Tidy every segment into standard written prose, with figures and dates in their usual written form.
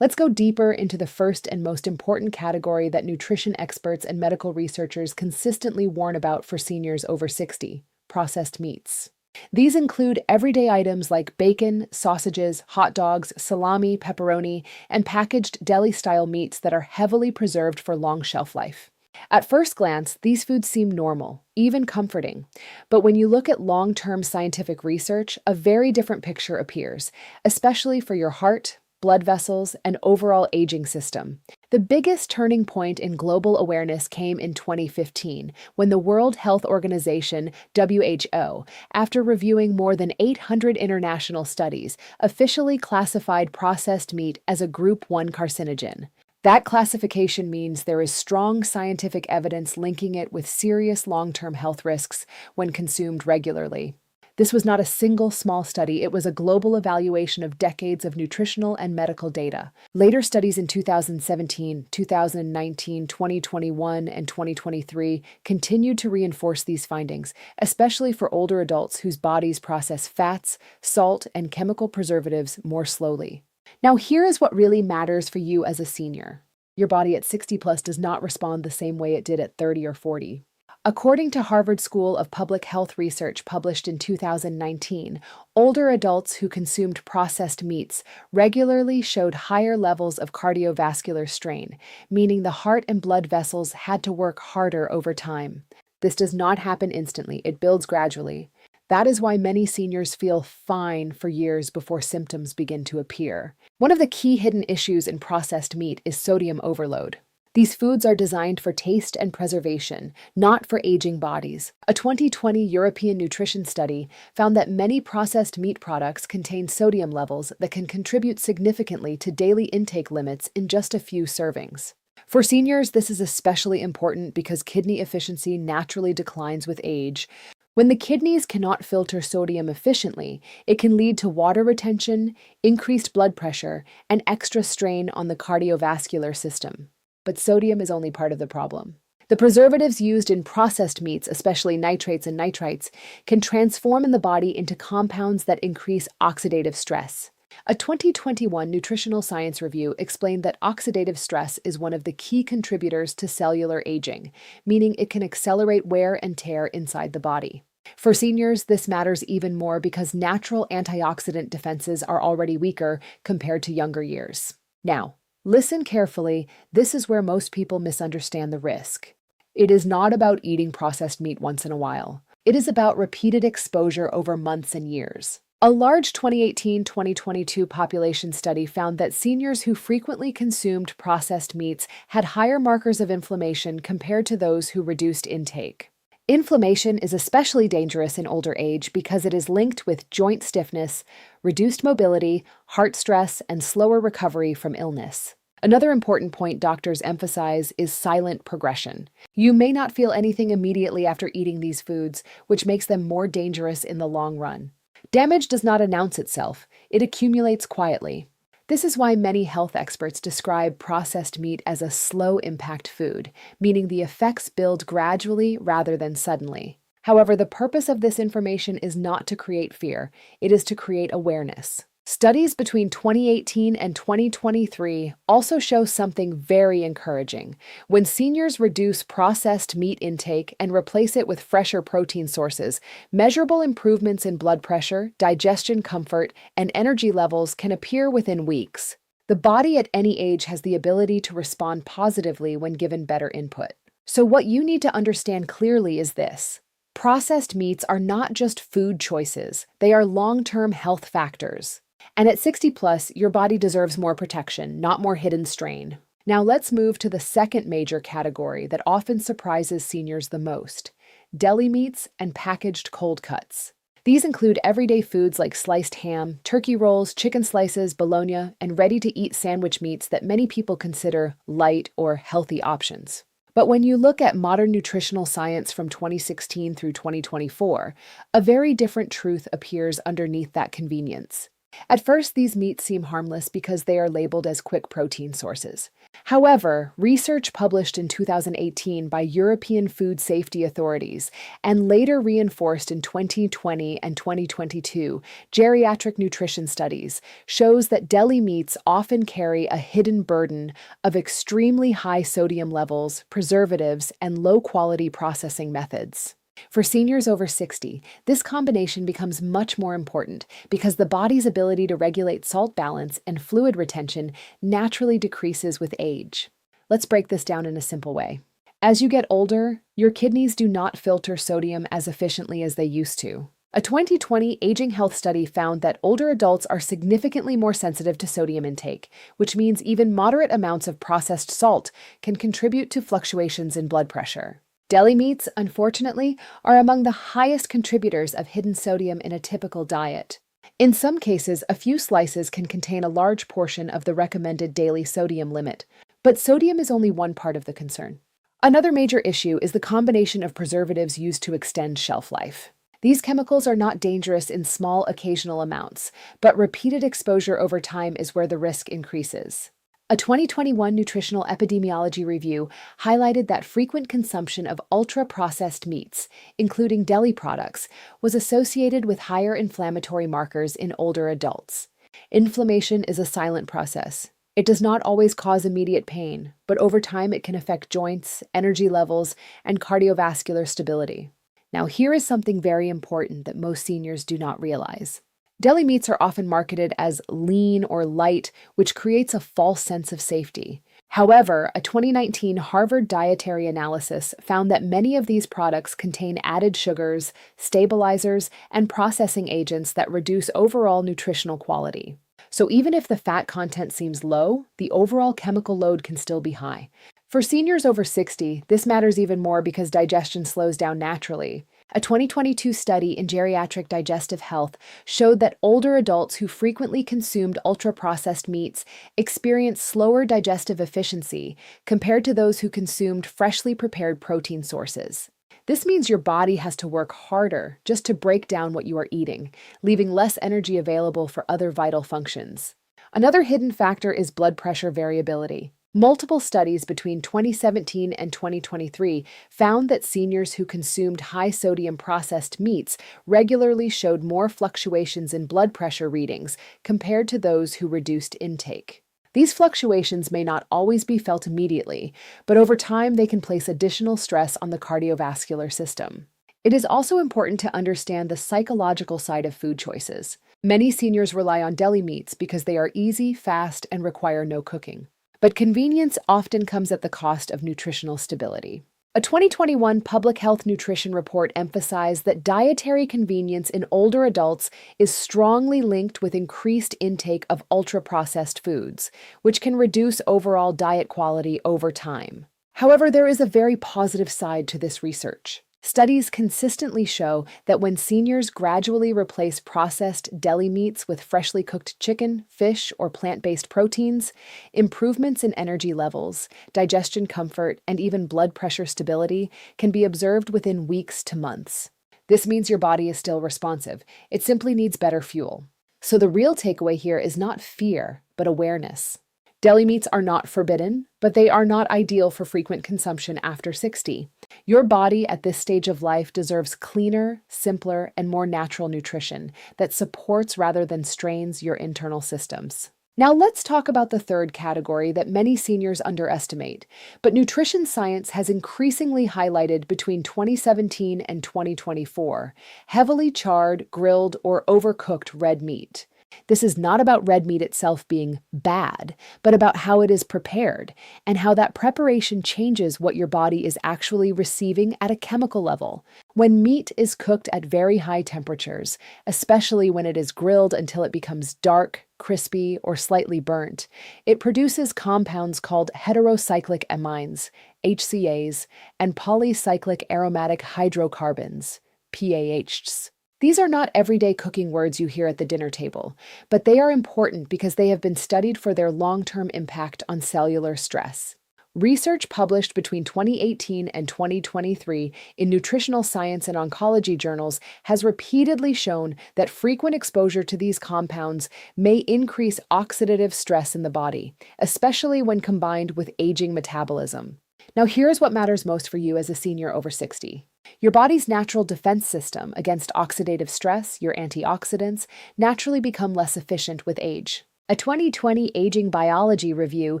Let's go deeper into the first and most important category that nutrition experts and medical researchers consistently warn about for seniors over 60: processed meats. These include everyday items like bacon, sausages, hot dogs, salami, pepperoni, and packaged deli-style meats that are heavily preserved for long shelf life. At first glance, these foods seem normal, even comforting. But when you look at long-term scientific research, a very different picture appears, especially for your heart, blood vessels, and overall aging system. The biggest turning point in global awareness came in 2015, when the World Health Organization, WHO, after reviewing more than 800 international studies, officially classified processed meat as a Group 1 carcinogen. That classification means there is strong scientific evidence linking it with serious long-term health risks when consumed regularly. This was not a single small study, it was a global evaluation of decades of nutritional and medical data. Later studies in 2017, 2019, 2021, and 2023 continued to reinforce these findings, especially for older adults whose bodies process fats, salt, and chemical preservatives more slowly. Now, here is what really matters for you as a senior. Your body at 60 plus does not respond the same way it did at 30 or 40. According to Harvard School of Public Health research published in 2019, older adults who consumed processed meats regularly showed higher levels of cardiovascular strain, meaning the heart and blood vessels had to work harder over time. This does not happen instantly, it builds gradually. That is why many seniors feel fine for years before symptoms begin to appear. One of the key hidden issues in processed meat is sodium overload. These foods are designed for taste and preservation, not for aging bodies. A 2020 European nutrition study found that many processed meat products contain sodium levels that can contribute significantly to daily intake limits in just a few servings. For seniors, this is especially important because kidney efficiency naturally declines with age. When the kidneys cannot filter sodium efficiently, it can lead to water retention, increased blood pressure, and extra strain on the cardiovascular system. But sodium is only part of the problem. The preservatives used in processed meats, especially nitrates and nitrites, can transform in the body into compounds that increase oxidative stress. A 2021 Nutritional Science review explained that oxidative stress is one of the key contributors to cellular aging, meaning it can accelerate wear and tear inside the body. For seniors, this matters even more because natural antioxidant defenses are already weaker compared to younger years. Now, listen carefully, this is where most people misunderstand the risk. It is not about eating processed meat once in a while. It is about repeated exposure over months and years. A large 2018-2022 population study found that seniors who frequently consumed processed meats had higher markers of inflammation compared to those who reduced intake. Inflammation is especially dangerous in older age because it is linked with joint stiffness, reduced mobility, heart stress, and slower recovery from illness. Another important point doctors emphasize is silent progression. You may not feel anything immediately after eating these foods, which makes them more dangerous in the long run. Damage does not announce itself, it accumulates quietly. This is why many health experts describe processed meat as a slow-impact food, meaning the effects build gradually rather than suddenly. However, the purpose of this information is not to create fear, it is to create awareness. Studies between 2018 and 2023 also show something very encouraging. When seniors reduce processed meat intake and replace it with fresher protein sources, measurable improvements in blood pressure, digestion comfort, and energy levels can appear within weeks. The body at any age has the ability to respond positively when given better input. So what you need to understand clearly is this. Processed meats are not just food choices, they are long-term health factors. And at 60 plus, your body deserves more protection, not more hidden strain. Now let's move to the second major category that often surprises seniors the most: deli meats and packaged cold cuts. These include everyday foods like sliced ham, turkey rolls, chicken slices, bologna, and ready-to-eat sandwich meats that many people consider light or healthy options. But when you look at modern nutritional science from 2016 through 2024, a very different truth appears underneath that convenience. At first, these meats seem harmless because they are labeled as quick protein sources. However, research published in 2018 by European food safety authorities and later reinforced in 2020 and 2022 geriatric nutrition studies shows that deli meats often carry a hidden burden of extremely high sodium levels, preservatives, and low-quality processing methods. For seniors over 60, this combination becomes much more important because the body's ability to regulate salt balance and fluid retention naturally decreases with age. Let's break this down in a simple way. As you get older, your kidneys do not filter sodium as efficiently as they used to. A 2020 aging health study found that older adults are significantly more sensitive to sodium intake, which means even moderate amounts of processed salt can contribute to fluctuations in blood pressure. Deli meats, unfortunately, are among the highest contributors of hidden sodium in a typical diet. In some cases, a few slices can contain a large portion of the recommended daily sodium limit, but sodium is only one part of the concern. Another major issue is the combination of preservatives used to extend shelf life. These chemicals are not dangerous in small, occasional amounts, but repeated exposure over time is where the risk increases. A 2021 nutritional epidemiology review highlighted that frequent consumption of ultra-processed meats, including deli products, was associated with higher inflammatory markers in older adults. Inflammation is a silent process. It does not always cause immediate pain, but over time it can affect joints, energy levels, and cardiovascular stability. Now, here is something very important that most seniors do not realize. Deli meats are often marketed as lean or light, which creates a false sense of safety. However, a 2019 Harvard dietary analysis found that many of these products contain added sugars, stabilizers, and processing agents that reduce overall nutritional quality. So even if the fat content seems low, the overall chemical load can still be high. For seniors over 60, this matters even more because digestion slows down naturally. A 2022 study in geriatric digestive health showed that older adults who frequently consumed ultra-processed meats experienced slower digestive efficiency compared to those who consumed freshly prepared protein sources. This means your body has to work harder just to break down what you are eating, leaving less energy available for other vital functions. Another hidden factor is blood pressure variability. Multiple studies between 2017 and 2023 found that seniors who consumed high-sodium processed meats regularly showed more fluctuations in blood pressure readings compared to those who reduced intake. These fluctuations may not always be felt immediately, but over time they can place additional stress on the cardiovascular system. It is also important to understand the psychological side of food choices. Many seniors rely on deli meats because they are easy, fast, and require no cooking. But convenience often comes at the cost of nutritional stability. A 2021 Public Health Nutrition report emphasized that dietary convenience in older adults is strongly linked with increased intake of ultra-processed foods, which can reduce overall diet quality over time. However, there is a very positive side to this research. Studies consistently show that when seniors gradually replace processed deli meats with freshly cooked chicken, fish, or plant-based proteins, improvements in energy levels, digestion comfort, and even blood pressure stability can be observed within weeks to months. This means your body is still responsive. It simply needs better fuel. So the real takeaway here is not fear, but awareness. Deli meats are not forbidden, but they are not ideal for frequent consumption after 60. Your body at this stage of life deserves cleaner, simpler, and more natural nutrition that supports rather than strains your internal systems. Now let's talk about the third category that many seniors underestimate, but nutrition science has increasingly highlighted between 2017 and 2024: heavily charred, grilled, or overcooked red meat. This is not about red meat itself being bad, but about how it is prepared and how that preparation changes what your body is actually receiving at a chemical level. When meat is cooked at very high temperatures, especially when it is grilled until it becomes dark, crispy, or slightly burnt, it produces compounds called heterocyclic amines, HCAs, and polycyclic aromatic hydrocarbons, PAHs. These are not everyday cooking words you hear at the dinner table, but they are important because they have been studied for their long-term impact on cellular stress. Research published between 2018 and 2023 in nutritional science and oncology journals has repeatedly shown that frequent exposure to these compounds may increase oxidative stress in the body, especially when combined with aging metabolism. Now, here's what matters most for you as a senior over 60. Your body's natural defense system against oxidative stress, your antioxidants, naturally become less efficient with age. A 2020 Aging Biology review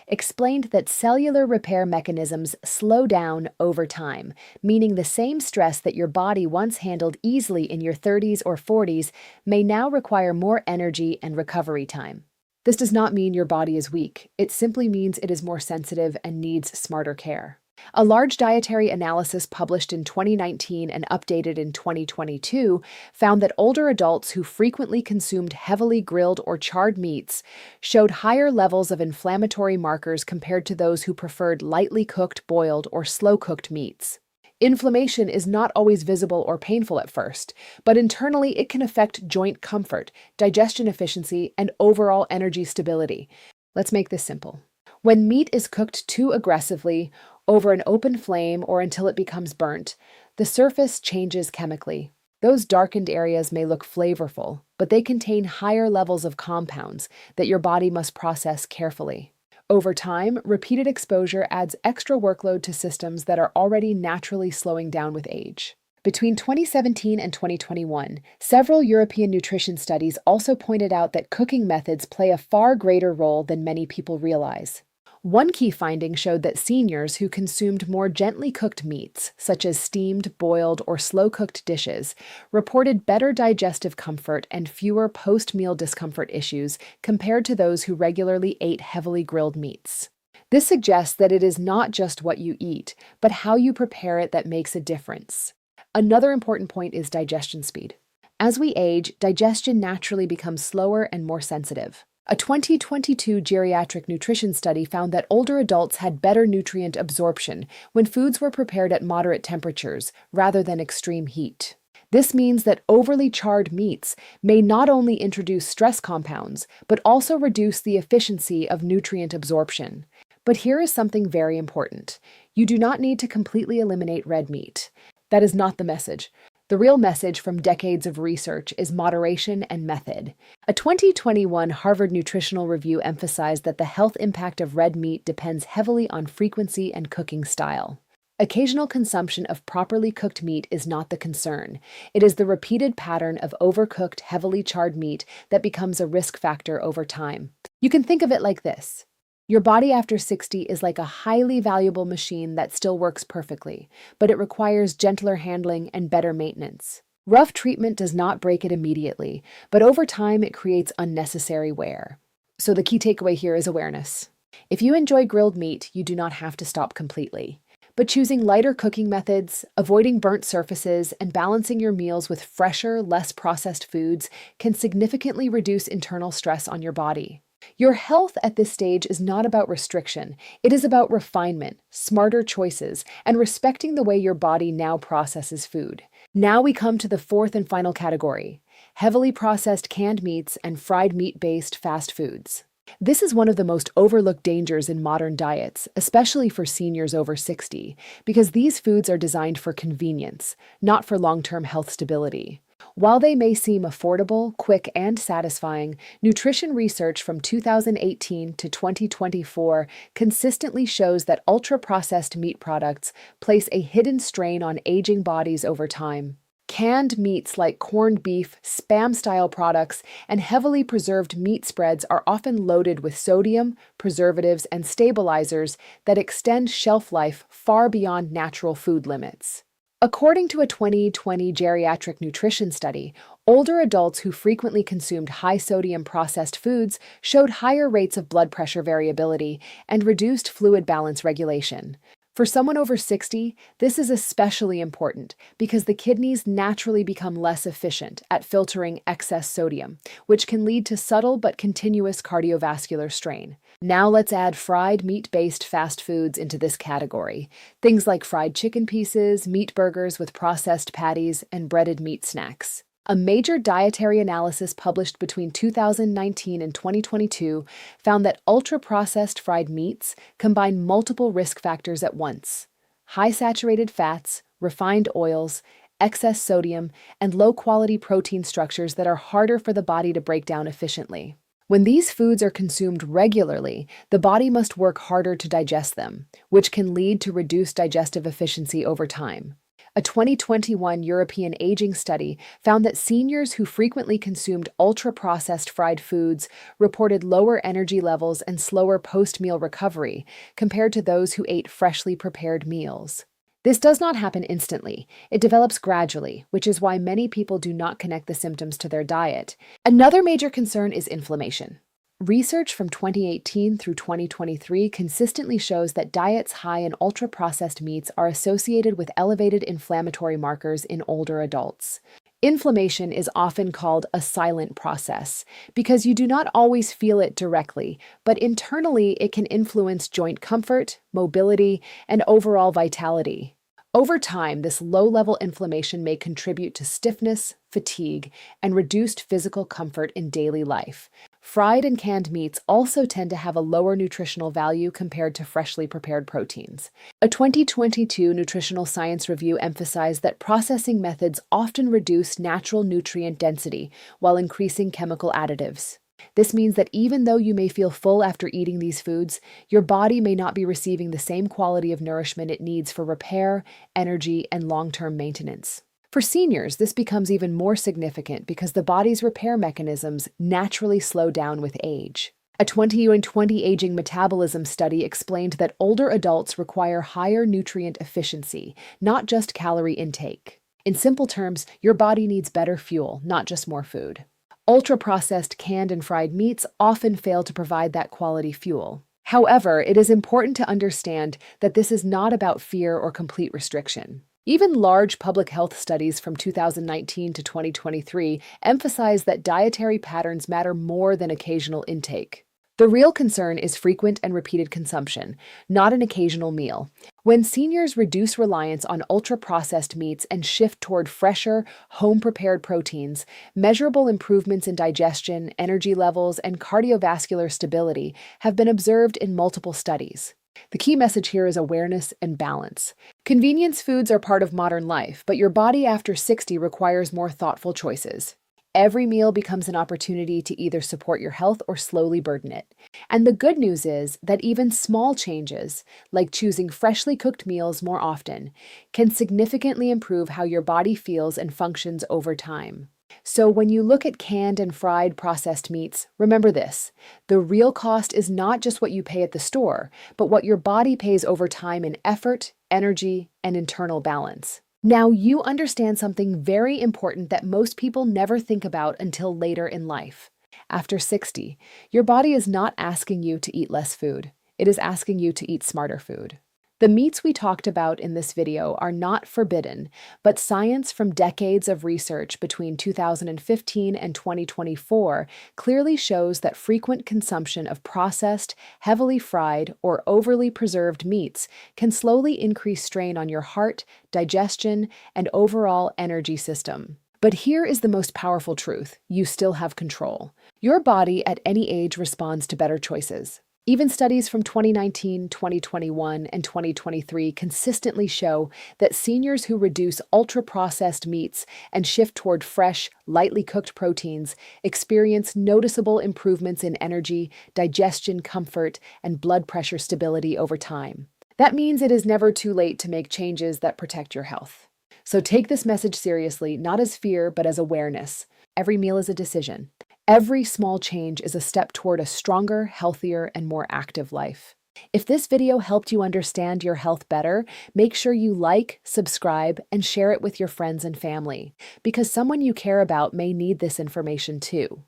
explained that cellular repair mechanisms slow down over time, meaning the same stress that your body once handled easily in your 30s or 40s may now require more energy and recovery time. This does not mean your body is weak. It simply means it is more sensitive and needs smarter care. A large dietary analysis published in 2019 and updated in 2022 found that older adults who frequently consumed heavily grilled or charred meats showed higher levels of inflammatory markers compared to those who preferred lightly cooked, boiled, or slow-cooked meats. Inflammation is not always visible or painful at first, but internally it can affect joint comfort, digestion efficiency, and overall energy stability. Let's make this simple. When meat is cooked too aggressively, over an open flame or until it becomes burnt, the surface changes chemically. Those darkened areas may look flavorful, but they contain higher levels of compounds that your body must process carefully. Over time, repeated exposure adds extra workload to systems that are already naturally slowing down with age. Between 2017 and 2021, several European nutrition studies also pointed out that cooking methods play a far greater role than many people realize. One key finding showed that seniors who consumed more gently cooked meats, such as steamed, boiled, or slow-cooked dishes, reported better digestive comfort and fewer post-meal discomfort issues compared to those who regularly ate heavily grilled meats. This suggests that it is not just what you eat, but how you prepare it that makes a difference. Another important point is digestion speed. As we age, digestion naturally becomes slower and more sensitive. A 2022 geriatric nutrition study found that older adults had better nutrient absorption when foods were prepared at moderate temperatures rather than extreme heat. This means that overly charred meats may not only introduce stress compounds, but also reduce the efficiency of nutrient absorption. But here is something very important. You do not need to completely eliminate red meat. That is not the message. The real message from decades of research is moderation and method. A 2021 Harvard Nutritional Review emphasized that the health impact of red meat depends heavily on frequency and cooking style. Occasional consumption of properly cooked meat is not the concern. It is the repeated pattern of overcooked, heavily charred meat that becomes a risk factor over time. You can think of it like this. Your body after 60 is like a highly valuable machine that still works perfectly, but it requires gentler handling and better maintenance. Rough treatment does not break it immediately, but over time it creates unnecessary wear. So the key takeaway here is awareness. If you enjoy grilled meat, you do not have to stop completely. But choosing lighter cooking methods, avoiding burnt surfaces, and balancing your meals with fresher, less processed foods can significantly reduce internal stress on your body. Your health at this stage is not about restriction. It is about refinement, smarter choices, and respecting the way your body now processes food. Now we come to the fourth and final category: heavily processed canned meats and fried meat-based fast foods. This is one of the most overlooked dangers in modern diets, especially for seniors over 60, because these foods are designed for convenience, not for long-term health stability. While they may seem affordable, quick, and satisfying, nutrition research from 2018 to 2024 consistently shows that ultra-processed meat products place a hidden strain on aging bodies over time. Canned meats like corned beef, Spam-style products, and heavily preserved meat spreads are often loaded with sodium, preservatives, and stabilizers that extend shelf life far beyond natural food limits. According to a 2020 geriatric nutrition study, older adults who frequently consumed high-sodium processed foods showed higher rates of blood pressure variability and reduced fluid balance regulation. For someone over 60, this is especially important because the kidneys naturally become less efficient at filtering excess sodium, which can lead to subtle but continuous cardiovascular strain. Now let's add fried meat-based fast foods into this category. Things like fried chicken pieces, meat burgers with processed patties, and breaded meat snacks. A major dietary analysis published between 2019 and 2022 found that ultra-processed fried meats combine multiple risk factors at once: high saturated fats, refined oils, excess sodium, and low-quality protein structures that are harder for the body to break down efficiently. When these foods are consumed regularly, the body must work harder to digest them, which can lead to reduced digestive efficiency over time. A 2021 European aging study found that seniors who frequently consumed ultra-processed fried foods reported lower energy levels and slower post-meal recovery compared to those who ate freshly prepared meals. This does not happen instantly. It develops gradually, which is why many people do not connect the symptoms to their diet. Another major concern is inflammation. Research from 2018 through 2023 consistently shows that diets high in ultra-processed meats are associated with elevated inflammatory markers in older adults. Inflammation is often called a silent process because you do not always feel it directly, but internally it can influence joint comfort, mobility, and overall vitality. Over time, this low-level inflammation may contribute to stiffness, fatigue, and reduced physical comfort in daily life. Fried and canned meats also tend to have a lower nutritional value compared to freshly prepared proteins. A 2022 Nutritional Science Review emphasized that processing methods often reduce natural nutrient density while increasing chemical additives. This means that even though you may feel full after eating these foods, your body may not be receiving the same quality of nourishment it needs for repair, energy, and long-term maintenance. For seniors, this becomes even more significant because the body's repair mechanisms naturally slow down with age. A 2020 aging metabolism study explained that older adults require higher nutrient efficiency, not just calorie intake. In simple terms, your body needs better fuel, not just more food. Ultra-processed canned and fried meats often fail to provide that quality fuel. However, it is important to understand that this is not about fear or complete restriction. Even large public health studies from 2019 to 2023 emphasize that dietary patterns matter more than occasional intake. The real concern is frequent and repeated consumption, not an occasional meal. When seniors reduce reliance on ultra-processed meats and shift toward fresher, home-prepared proteins, measurable improvements in digestion, energy levels, and cardiovascular stability have been observed in multiple studies. The key message here is awareness and balance. Convenience foods are part of modern life, but your body after 60 requires more thoughtful choices. Every meal becomes an opportunity to either support your health or slowly burden it. And the good news is that even small changes, like choosing freshly cooked meals more often, can significantly improve how your body feels and functions over time. So when you look at canned and fried processed meats, remember this: the real cost is not just what you pay at the store, but what your body pays over time in effort, energy, and internal balance. Now you understand something very important that most people never think about until later in life. After 60, your body is not asking you to eat less food. It is asking you to eat smarter food. The meats we talked about in this video are not forbidden, but science from decades of research between 2015 and 2024 clearly shows that frequent consumption of processed, heavily fried, or overly preserved meats can slowly increase strain on your heart, digestion, and overall energy system. But here is the most powerful truth: you still have control. Your body at any age responds to better choices. Even studies from 2019, 2021, and 2023 consistently show that seniors who reduce ultra-processed meats and shift toward fresh, lightly cooked proteins experience noticeable improvements in energy, digestion comfort, and blood pressure stability over time. That means it is never too late to make changes that protect your health. So take this message seriously, not as fear, but as awareness. Every meal is a decision. Every small change is a step toward a stronger, healthier, and more active life. If this video helped you understand your health better, make sure you like, subscribe, and share it with your friends and family, because someone you care about may need this information too.